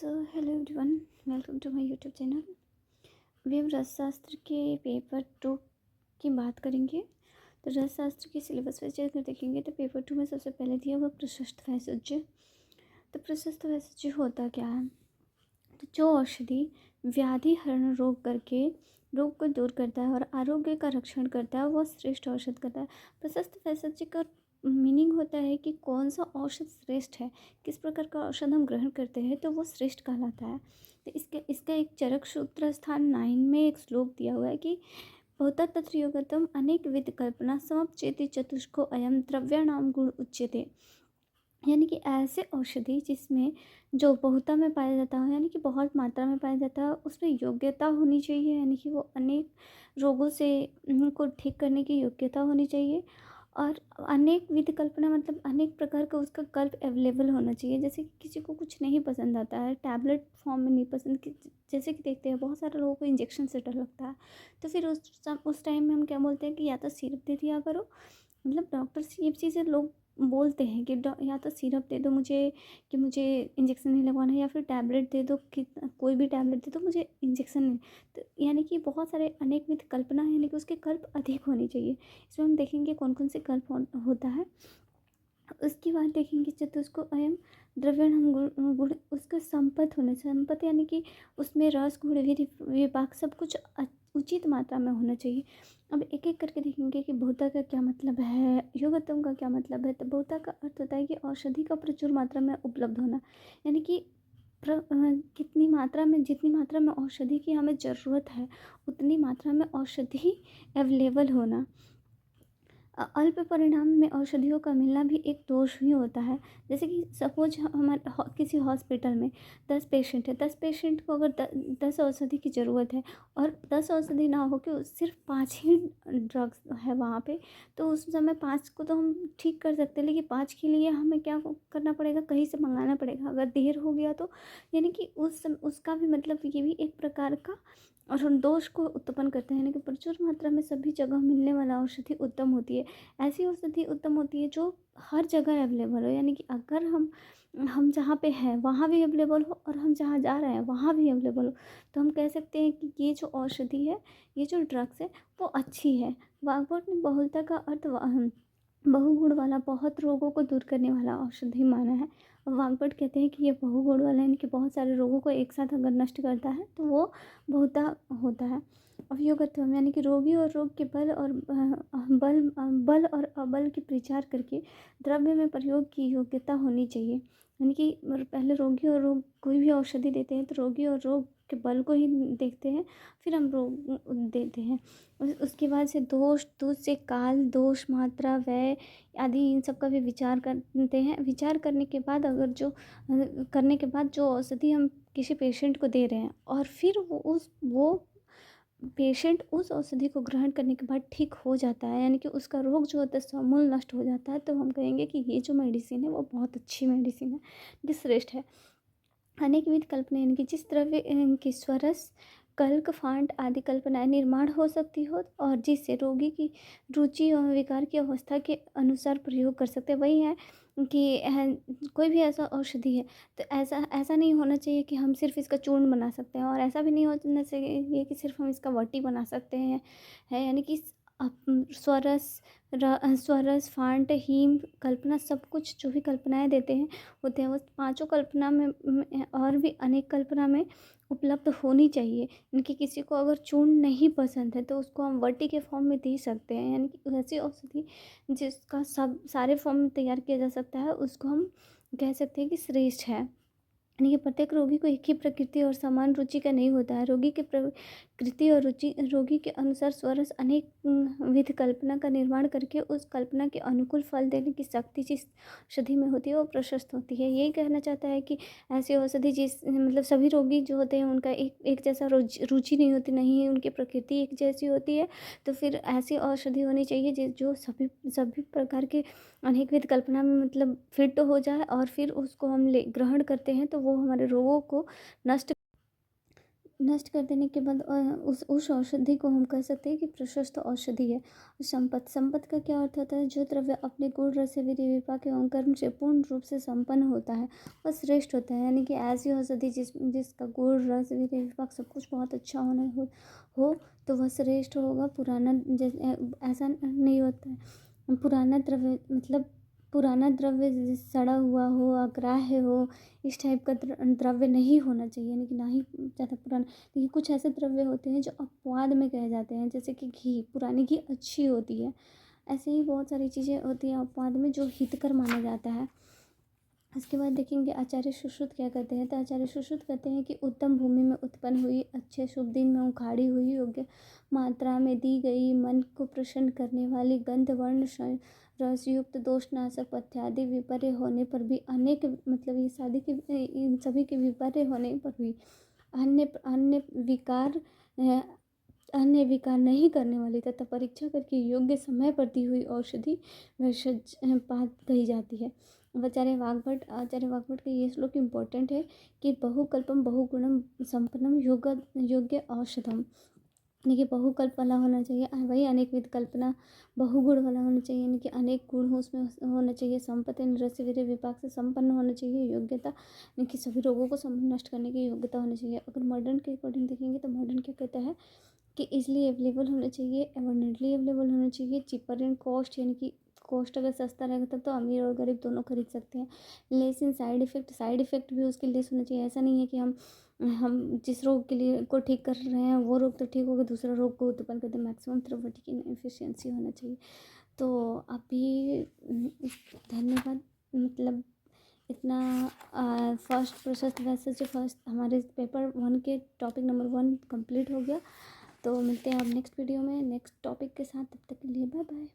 Hello everyone, welcome to my YouTube channel. अभी हम रसशास्त्र के पेपर 2 की बात करेंगे। तो रसशास्त्र के सिलेबस पे अगर देखेंगे तो पेपर 2 में सबसे पहले दिया हुआ प्रशस्त वैसज्य। तो प्रशस्त वैसज्य होता क्या है? तो जो औषधि व्याधि हरण रोग करके रोग को दूर करता है और आरोग्य का रक्षण करता है, वह श्रेष्ठ औषध करता है। प्रशस्त वैसज्य का मीनिंग होता है कि कौन सा औषध श्रेष्ठ है, किस प्रकार का औषध हम ग्रहण करते हैं तो वो श्रेष्ठ कहलाता है। तो इसका एक चरक सूत्र स्थान 9 में एक श्लोक दिया हुआ है कि भवता तत्र योगतम अनेक विध कल्पना समपचेति चतुष्को अयम द्रव्याणाम गुण उच्यते। यानी कि ऐसे औषधि जिसमें जो बहुता में पाया जाता है, यानी कि बहुत मात्रा में पाया जाता है, उसमें योग्यता होनी चाहिए, यानी कि वो अनेक रोगों से को ठीक करने की योग्यता होनी चाहिए। और अनेक विध कल्पना मतलब अनेक प्रकार का उसका कल्प अवेलेबल होना चाहिए। जैसे कि किसी को कुछ नहीं पसंद आता है, टैबलेट फॉर्म में नहीं पसंद जैसे कि देखते हैं बहुत सारे लोगों को इंजेक्शन से डर लगता है। तो फिर उस टाइम में हम क्या बोलते हैं कि या तो सिरप दे दिया करो। मतलब डॉक्टर से ये चीज़ें लोग बोलते हैं कि या तो सिरप दे दो मुझे, कि मुझे इंजेक्शन नहीं लगवाना है, या फिर टैबलेट दे दो कि कोई भी टैबलेट दे दो मुझे इंजेक्शन नहीं। तो यानी कि बहुत सारे अनेक विध कल्पना है, यानी कि उसके कल्प अधिक होनी चाहिए। इसमें हम देखेंगे कौन कौन से कल्प होता है। उसके बाद देखेंगे चतुष्को अयम द्रव्यण हम गुण उसका संपत होना चाहिए। संपत यानी कि उसमें रस गुण विपाक सब कुछ उचित मात्रा में होना चाहिए। अब एक एक करके देखेंगे कि बहुता का क्या मतलब है, योगतम का क्या मतलब है। तो बहुता का अर्थ होता है कि औषधि का प्रचुर मात्रा में उपलब्ध होना, यानी कि कितनी मात्रा में, जितनी मात्रा में औषधि की हमें ज़रूरत है उतनी मात्रा में औषधि अवेलेबल होना। अल्प परिणाम में औषधियों का मिलना भी एक दोष ही होता है। जैसे कि सपोज हमारे किसी हॉस्पिटल में 10 पेशेंट है, 10 पेशेंट को अगर 10 औषधि की ज़रूरत है और 10 औषधि ना हो कि सिर्फ 5 ही ड्रग्स है वहाँ पे, तो उस समय 5 को तो हम ठीक कर सकते हैं, लेकिन 5 के लिए हमें क्या करना पड़ेगा, कहीं से मंगाना पड़ेगा। अगर देर हो गया तो यानी कि उसका भी मतलब ये भी एक प्रकार का और उन दोष को उत्पन्न करते हैं। यानी कि प्रचुर मात्रा में सभी जगह मिलने वाला औषधि उत्तम होती है। ऐसी औषधि उत्तम होती है जो हर जगह अवेलेबल हो, यानी कि अगर हम जहाँ पे हैं वहाँ भी अवेलेबल हो और हम जहाँ जा रहे हैं वहाँ भी अवेलेबल हो, तो हम कह सकते हैं कि ये जो औषधि है, ये जो ड्रग्स है वो अच्छी है। वाग्भट ने बहुलता का अर्थ बहुगुण वाला, बहुत रोगों को दूर करने वाला औषधि माना है। और वाग्भट कहते हैं कि ये बहुगुण वाला यानी कि बहुत सारे रोगों को एक साथ अगर नष्ट करता है तो वो बहुता होता है। अवयोगत्वम यानी कि रोगी और रोग के बल और अबल की विचार करके द्रव्य में प्रयोग की योग्यता होनी चाहिए। यानी कि पहले रोगी और रोग कोई भी औषधि देते हैं तो रोगी और रोग के बल को ही देखते हैं, फिर हम रोग देते हैं। उसके बाद से दोष, दूध से काल, दोष, मात्रा, व्यय आदि इन सब का भी विचार करते हैं। विचार करने के बाद करने के बाद जो औषधि हम किसी पेशेंट को दे रहे हैं और फिर वो पेशेंट उस औषधि को ग्रहण करने के बाद ठीक हो जाता है, यानी कि उसका रोग जो होता है समूल नष्ट हो जाता है, तो हम कहेंगे कि ये जो मेडिसिन है वो बहुत अच्छी मेडिसिन है, ये श्रेष्ठ है। अनेक विध कल्पना यानी कि जिस द्रव्य की स्वरस, कल्क, फांट आदि कल्पनाएं निर्माण हो सकती हो और जिससे रोगी की रुचि और विकार की अवस्था के अनुसार प्रयोग कर सकते हैं। वही है कि कोई भी ऐसा औषधि है तो ऐसा ऐसा नहीं होना चाहिए कि हम सिर्फ इसका चूर्ण बना सकते हैं, और ऐसा भी नहीं होना चाहिए कि सिर्फ हम इसका वटी बना सकते हैं। है यानी कि स्वरस, स्वरस, फांट, हीम, कल्पना सब कुछ जो भी कल्पनाएं देते हैं होते हैं वो पांचों कल्पना में और भी अनेक कल्पना में उपलब्ध होनी चाहिए। इनकी किसी को अगर चूर्ण नहीं पसंद है तो उसको हम वटी के फॉर्म में दे सकते हैं, यानी कि वैसी औषधि जिसका सब सारे फॉर्म में तैयार किया जा सकता है उसको हम कह सकते हैं कि श्रेष्ठ है। यानी कि प्रत्येक रोगी को एक ही प्रकृति और समान रुचि का नहीं होता है। रोगी के प्रकृति और रुचि रोगी के अनुसार स्वरस अनेक विध कल्पना का निर्माण करके उस कल्पना के अनुकूल फल देने की शक्ति जिस औषधि में होती है वो प्रशस्त होती है। यही कहना चाहता है कि ऐसी औषधि जिस मतलब सभी रोगी जो होते हैं उनका एक एक जैसा रुचि नहीं होती, नहीं उनकी प्रकृति एक जैसी होती है, तो फिर ऐसी औषधि होनी चाहिए जो सभी सभी प्रकार के अनेक विध कल्पना में मतलब फिट हो जाए और फिर उसको हम ले ग्रहण करते हैं तो वो हमारे रोगों को नष्ट नष्ट कर देने के बाद उस औषधि को हम कह सकते हैं कि प्रशस्त औषधि है। संपत्ति का क्या अर्थ होता है? जो द्रव्य अपने गुण रस वीर्य विपाक एवं कर्म से पूर्ण रूप से संपन्न होता है वह श्रेष्ठ होता है। यानी कि ऐसी औषधि जिसका गुण रस वीर्य विपाक सब कुछ बहुत अच्छा हो तो वह श्रेष्ठ होगा। पुराना ऐसा नहीं होता है। पुराना द्रव्य मतलब पुराना द्रव्य सड़ा हुआ हो, अग्राह्य हो, इस टाइप का द्रव्य नहीं होना चाहिए। यानी कि ना ही ज़्यादा पुराना। लेकिन कुछ ऐसे द्रव्य होते हैं जो अपवाद में कहे जाते हैं, जैसे कि घी। पुरानी घी अच्छी होती है। ऐसे ही बहुत सारी चीज़ें होती हैं अपवाद में जो हितकर माना जाता है। इसके बाद देखेंगे आचार्य सुश्रुत क्या कहते हैं। तो आचार्य सुश्रुत कहते हैं कि उत्तम भूमि में उत्पन्न हुई, अच्छे शुभ दिन में उखाड़ी हुई, योग्य मात्रा में दी गई, मन को प्रसन्न करने वाली, गंध वर्ण रसयुक्त, दोषनाशक, पथ्यादि विपर्य होने पर भी अनेक मतलब ये शादी के इन सभी के विपर्य होने पर भी अन्य अन्य विकार नहीं करने वाली तथा परीक्षा करके योग्य समय पर दी हुई औषधि भेषज पात कही जाती है। आचार्य वाग्भट का ये श्लोक इम्पोर्टेंट है कि बहुकल्पम बहुगुणम संपन्नम योग्य औषधम। यानी कि बहुकल्प वाला होना चाहिए, वही अनेकविध कल्पना बहुगुण वाला होना चाहिए। यानी कि अनेक गुण हो उसमें होना चाहिए। संपत्ति रस वीर्य विपाक से संपन्न होना चाहिए। योग्यता यानी कि सभी रोगों को नष्ट करने की योग्यता होनी चाहिए। अगर मॉडर्न के अकॉर्डिंग देखेंगे तो मॉडर्न क्या कहता है कि इजली अवेलेबल होना चाहिए, एबंडेंटली अवेलेबल होना चाहिए, चीपर इन कॉस्ट। यानी कि कॉस्ट अगर सस्ता रहेगा तब तो अमीर और गरीब दोनों खरीद सकते हैं। लेस इन साइड इफ़ेक्ट भी उसके लेस होना चाहिए। ऐसा नहीं है कि हम जिस रोग के लिए को ठीक कर रहे हैं वो रोग तो ठीक होगा, दूसरा रोग को उत्पन्न कर दे। मैक्सिमम थेरेपेटिक एफिशिएंसी होना चाहिए। तो अभी धन्यवाद। मतलब इतना फर्स्ट प्रोसेस वैसे जो फर्स्ट हमारे पेपर 1 के टॉपिक नंबर 1 कंप्लीट हो गया। तो मिलते हैं अब नेक्स्ट वीडियो में नेक्स्ट टॉपिक के साथ। तब तक के लिए बाय बाय।